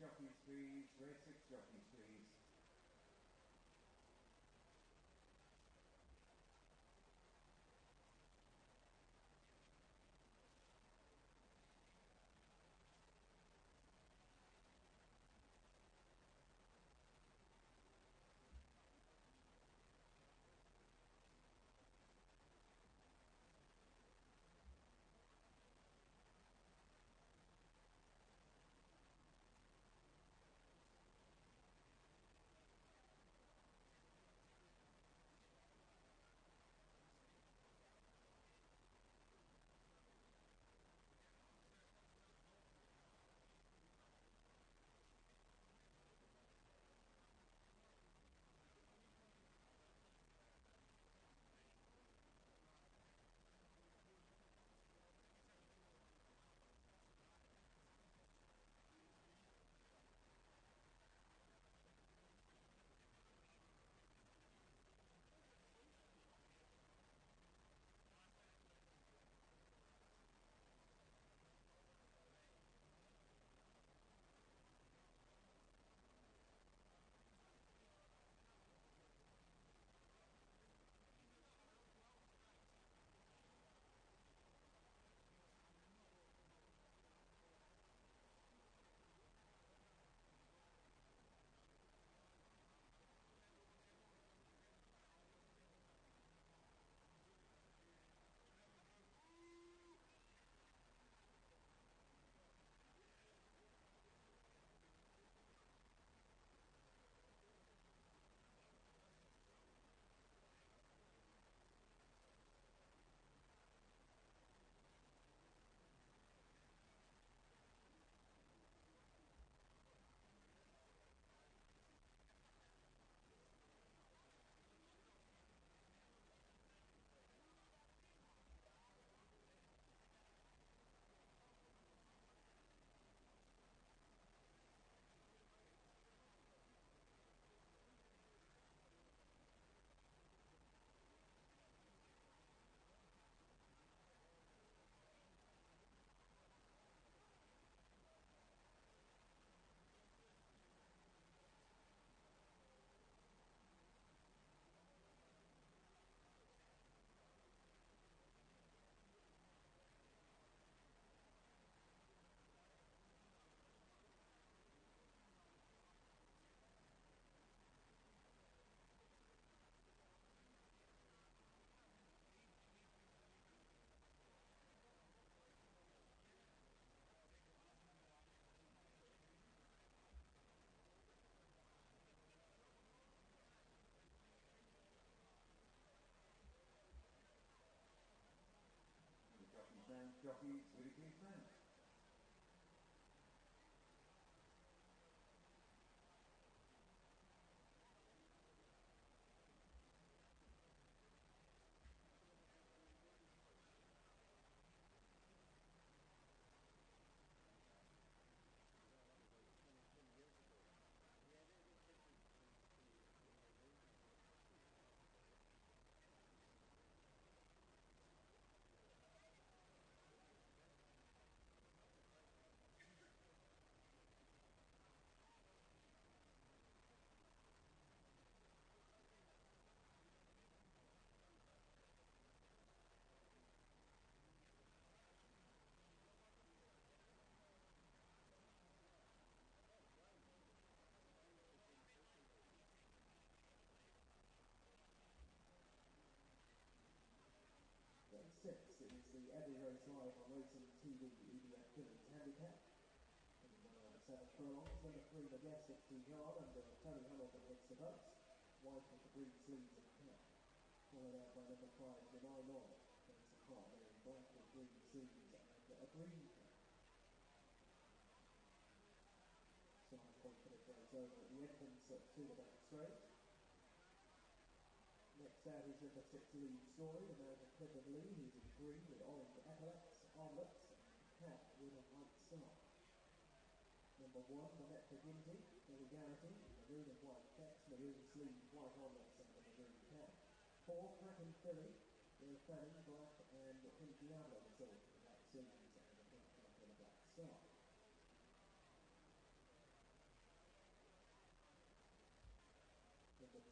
jockeys please, race 6 jockeys please. Jockeys, really please stand. Race 6 is the Every Race Live on Racing TV EDF Killings Handicap. Number 7 furlongs, number 3 Majestic 16 yard under Tony Hamilton hits the boats. White with the green sleeves and cap. Followed out by number 5 Deny Law. That's a part there in black with green sleeves and a green cap. Starting point for the race over at the entrance to the back straight. Next out is number 6 Lead Story, the man of Clifford Lee, who's in green with orange epaulets, armlets, and cap with a white star. Number 1, Gometra Ginty, Billy Garrity, maroon and white text, maroon sleeve, white armlets, and a maroon cap. 4, Kraken Philly, with Fanning, black, and pink Diablo, the sort of black sleeves, and a pink cap with a black star.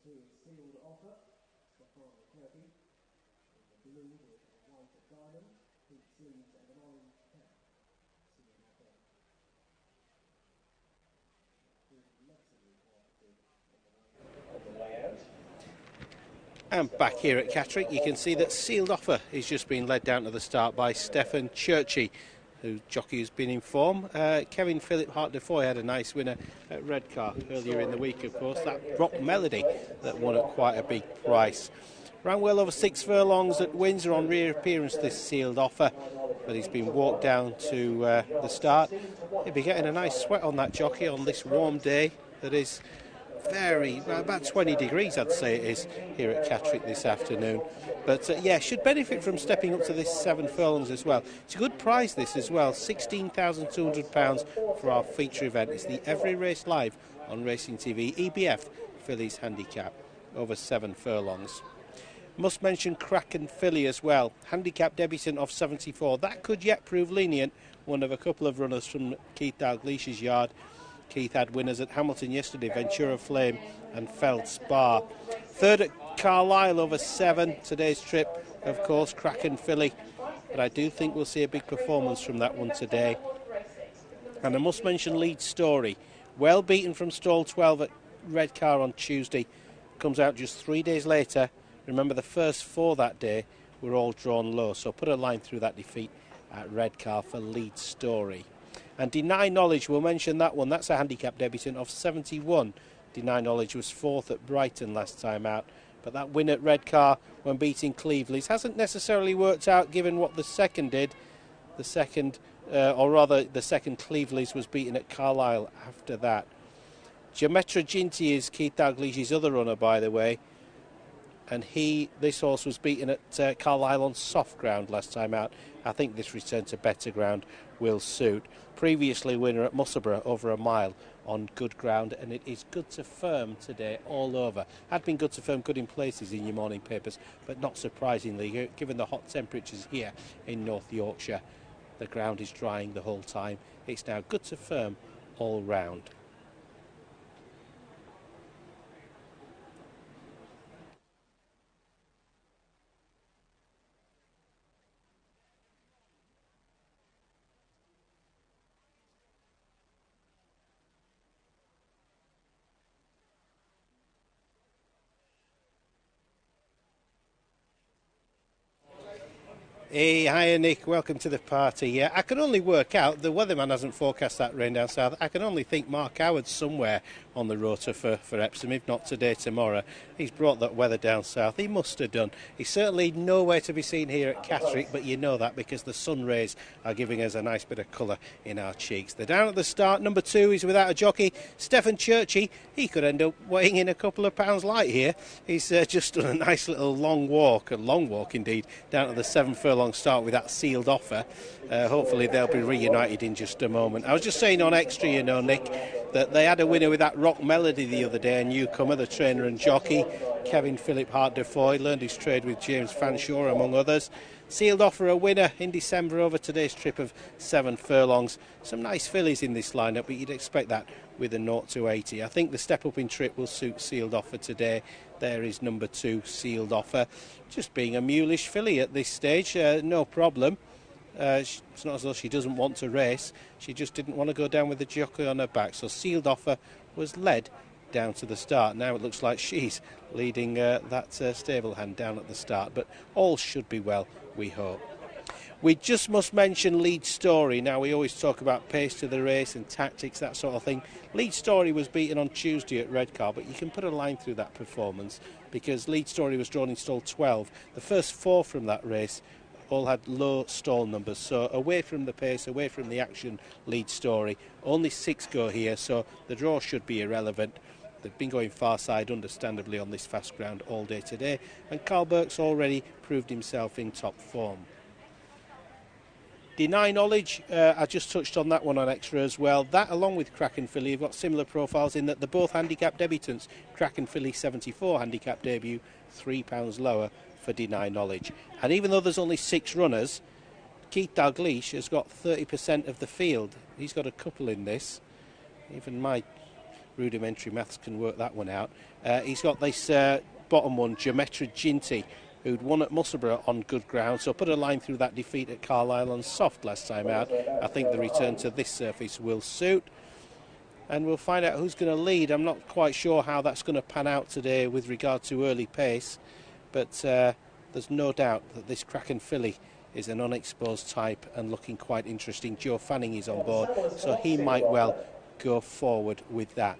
2 is Sealed Offer, the final turkey. In the blue with a white diamond, pink sleeves and an orange cap. See you out there. And back here at Catterick, you can see that Sealed Offer is just being led down to the start by Stefan Churchy, who jockey has been in form. Kevin Philip Hart de Foy had a nice winner at Redcar earlier in the week, of course. That Rock Melody that won at quite a big price. Ran well over 6 furlongs at Windsor on reappearance, this Sealed Offer, but he's been walked down to the start. He'll be getting a nice sweat on that jockey on this warm day that is about 20 degrees, I'd say it is, here at Catterick this afternoon. But yeah, should benefit from stepping up to this 7 furlongs as well. It's a good prize, this as well, £16,200 for our feature event. It's the Every Race Live on Racing TV, EBF Fillies Handicap, over 7 furlongs. Must mention Kraken Filly as well, handicap debutant of 74. That could yet prove lenient, one of a couple of runners from Keith Dalglish's yard. Keith had winners at Hamilton yesterday, Ventura Flame and Feldspar. Third at Carlisle over 7, today's trip, of course, Kraken Filly. But I do think we'll see a big performance from that one today. And I must mention Lead Story, well beaten from stall 12 at Redcar on Tuesday. Comes out just 3 days later. Remember, the first 4 that day were all drawn low, so put a line through that defeat at Redcar for Lead Story. And Deny Knowledge, we'll mention that one. That's a handicap debutant of 71. Deny Knowledge was 4th at Brighton last time out. But that win at Redcar when beating Cleveland's hasn't necessarily worked out given what the second did. The second Cleveland's was beaten at Carlisle after that. Gometra Ginty is Keith Dalglish's other runner, by the way. And this horse was beaten at Carlisle on soft ground last time out. I think this return to better ground will suit. Previously winner at Musselburgh over a mile on good ground, and it is good to firm today all over. Had been good to firm, good in places in your morning papers, but not surprisingly, given the hot temperatures here in North Yorkshire, the ground is drying the whole time. It's now good to firm all round. Hey, hiya Nick, welcome to the party. Yeah, I can only work out, the weatherman hasn't forecast that rain down south. I can only think Mark Howard's somewhere on the rota for Epsom, if not today, tomorrow. He's brought that weather down south, he must have done. He's certainly nowhere to be seen here at Catterick, but you know that because the sun rays are giving us a nice bit of colour in our cheeks. They're down at the start. Number 2 is without a jockey, Stefan Churchy. He could end up weighing in a couple of pounds light here. He's just done a nice little long walk indeed, down to the 7 furlong start with that Sealed Offer. Hopefully they'll be reunited in just a moment. I was just saying on extra, you know, Nick, that they had a winner with that Rock Melody the other day, a newcomer, the trainer and jockey, Kevin Philip Hart de Foy, learned his trade with James Fanshawe among others. Sealed Offer a winner in December over today's trip of 7 furlongs. Some nice fillies in this lineup, but you'd expect that with a 0 to 80. I think the step up in trip will suit Sealed Offer today. There is number 2, Sealed Offer. Just being a mulish filly at this stage, no problem. It's not as though she doesn't want to race. She just didn't want to go down with the jockey on her back. So Sealed Offer was led down to the start. Now it looks like she's leading that stable hand down at the start. But all should be well, we hope. We just must mention Lead Story. Now, we always talk about pace to the race and tactics, that sort of thing. Lead Story was beaten on Tuesday at Redcar, but you can put a line through that performance because Lead Story was drawn in stall 12. The first 4 from that race all had low stall numbers, so away from the pace, away from the action, Lead Story. Only 6 go here, so the draw should be irrelevant. They've been going far side, understandably, on this fast ground all day today, and Carl Burke's already proved himself in top form. Deny Knowledge, I just touched on that one on extra as well. That, along with Kraken Filly, have got similar profiles in that they're both handicap debutants. Kraken Filly 74 handicap debut, £3 lower for Deny Knowledge. And even though there's only 6 runners, Keith Dalglish has got 30% of the field. He's got a couple in this. Even my rudimentary maths can work that one out. He's got this bottom one, Gometra Ginty, who'd won at Musselburgh on good ground, so put a line through that defeat at Carlisle on soft last time out. I think the return to this surface will suit, and we'll find out who's going to lead. I'm not quite sure how that's going to pan out today with regard to early pace, but there's no doubt that this Kraken filly is an unexposed type and looking quite interesting. Joe Fanning is on board, so he might well go forward with that.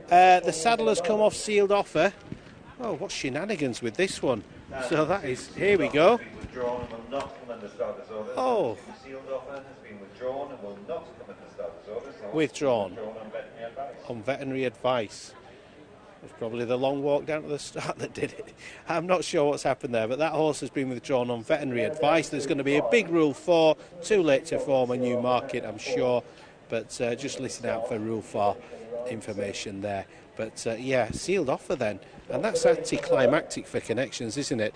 The saddle has come off Sealed Offer. Oh, what shenanigans with this one. So that is, here we go. Oh. Withdrawn on veterinary advice. It's probably the long walk down to the start that did it. I'm not sure what's happened there, but that horse has been withdrawn on veterinary advice. There's going to be a big Rule 4, too late to form a new market, I'm sure, but just listen out for Rule 4 information there. But yeah, Sealed Offer then, and that's anticlimactic for Connections, isn't it,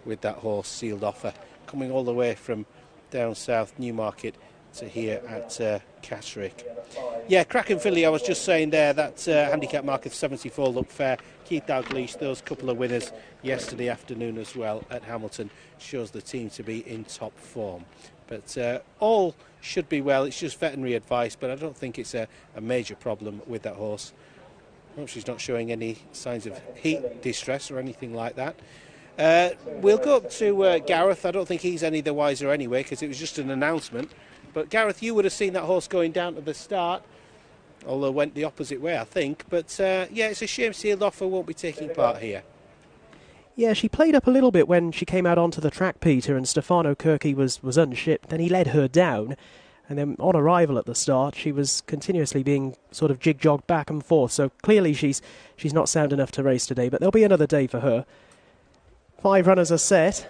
with that horse Sealed Offer, coming all the way from down south Newmarket to here at Catterick. Yeah, Kraken filly, I was just saying there, that handicap mark of 74 looked fair. Keith Dalglish, those couple of winners yesterday afternoon as well at Hamilton, shows the team to be in top form. But all should be well. It's just veterinary advice, but I don't think it's a major problem with that horse. I hope she's not showing any signs of heat distress or anything like that. We'll go up to Gareth. I don't think he's any the wiser anyway, because it was just an announcement. But Gareth, you would have seen that horse going down to the start, although went the opposite way, I think. But yeah, it's a shame Sealed Offer won't be taking part here. Yeah, she played up a little bit when she came out onto the track, Peter, and Stefano Kirky was unshipped. Then he led her down, and then on arrival at the start, she was continuously being sort of jig-jogged back and forth. So clearly she's not sound enough to race today, but there'll be another day for her. 5 runners are set,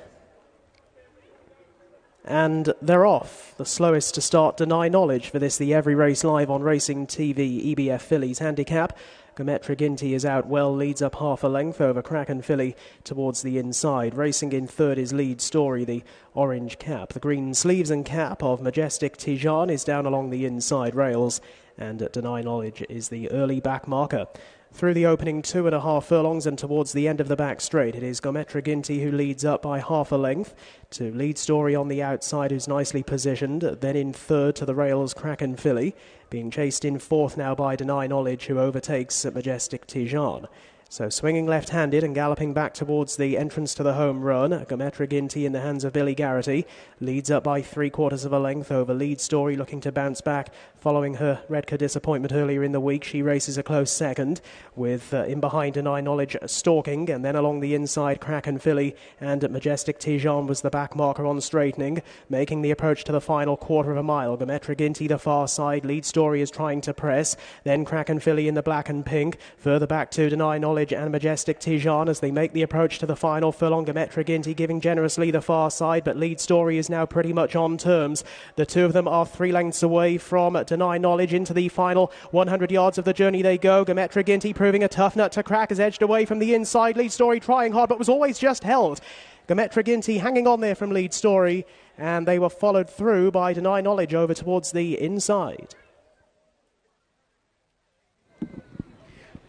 and they're off. The slowest to start, Deny Knowledge, for this, the Every Race Live on Racing TV EBF Fillies handicap. Gometra Ginty is out well, leads up half a length over Kraken filly towards the inside. Racing in third is Lead Story, the orange cap. The green sleeves and cap of Majestic Tijan is down along the inside rails, and Deny Knowledge is the early back marker. Through the opening 2.5 furlongs and towards the end of the back straight, it is Gometra Ginty who leads up by half a length to Lead Story on the outside, who's nicely positioned. Then in third to the rails, Kraken filly, being chased in fourth now by Deny Knowledge, who overtakes Majestic Tijan. So swinging left-handed and galloping back towards the entrance to the home run, Gometra Ginty in the hands of Billy Garrity leads up by 3/4 of a length over Lead Story, looking to bounce back following her Redcar disappointment earlier in the week. She races a close second with in behind Deny Knowledge stalking, and then along the inside Kraken filly and Majestic Tijan was the back marker on straightening, making the approach to the final 1/4 of a mile. Gometra Ginty the far side, Lead Story is trying to press, then Kraken filly in the black and pink, further back to Deny Knowledge and Majestic Tijan as they make the approach to the final furlong. Gometra Ginty giving generously the far side, but Lead Story is now pretty much on terms. The two of them are 3 lengths away from Deny Knowledge. Into the final 100 yards of the journey they go. Gometra Ginty proving a tough nut to crack, has edged away from the inside. Lead Story trying hard, but was always just held. Gometra Ginty hanging on there from Lead Story, and they were followed through by Deny Knowledge over towards the inside.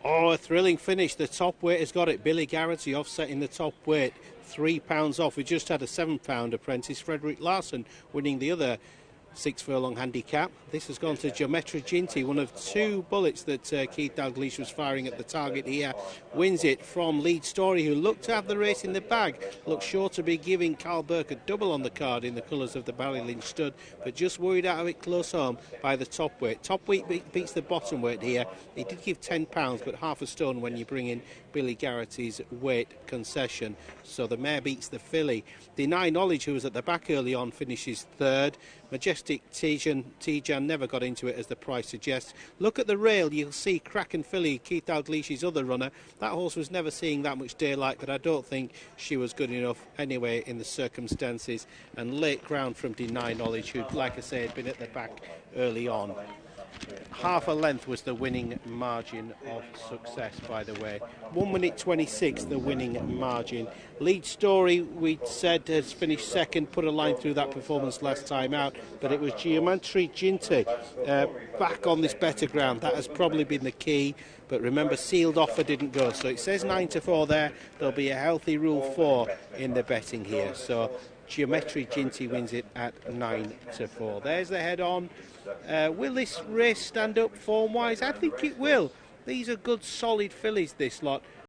Oh, a thrilling finish. The top weight has got it. Billy Garrity offsetting the top weight, £3 off. We just had a £7 apprentice, Frederick Larson, winning the other 6 furlong handicap. This has gone to Gometra Ginty, one of 2 bullets that Keith Dalglish was firing at the target here. Wins it from Lead Story, who looked to have the race in the bag. Looked sure to be giving Carl Burke a double on the card in the colours of the Ballylynch stud, but just worried out of it close home by the top weight. Top weight beats the bottom weight here. He did give £10, but half a stone when you bring in Billy Garrity's weight concession. So the mare beats the filly. Deny Knowledge, who was at the back early on, finishes third. Majestic Tijan never got into it, as the price suggests. Look at the rail, you'll see Kraken filly, Keith Dalglish's other runner. That horse was never seeing that much daylight, but I don't think she was good enough anyway in the circumstances. And late ground from Deny Knowledge, who, like I say, had been at the back early on. half a length was the winning margin of success, by the way. 1 minute 26, the winning margin. Lead Story, we said, has finished second, put a line through that performance last time out, but it was Geometry Ginty back on this better ground. That has probably been the key, but remember, Sealed Offer didn't go, so it says 9-4 there. There'll be a healthy rule 4 in the betting here, so Geometry Ginty wins it at 9-4. There's the head on. Will this race stand up form-wise? I think it will. These are good, solid fillies, this lot.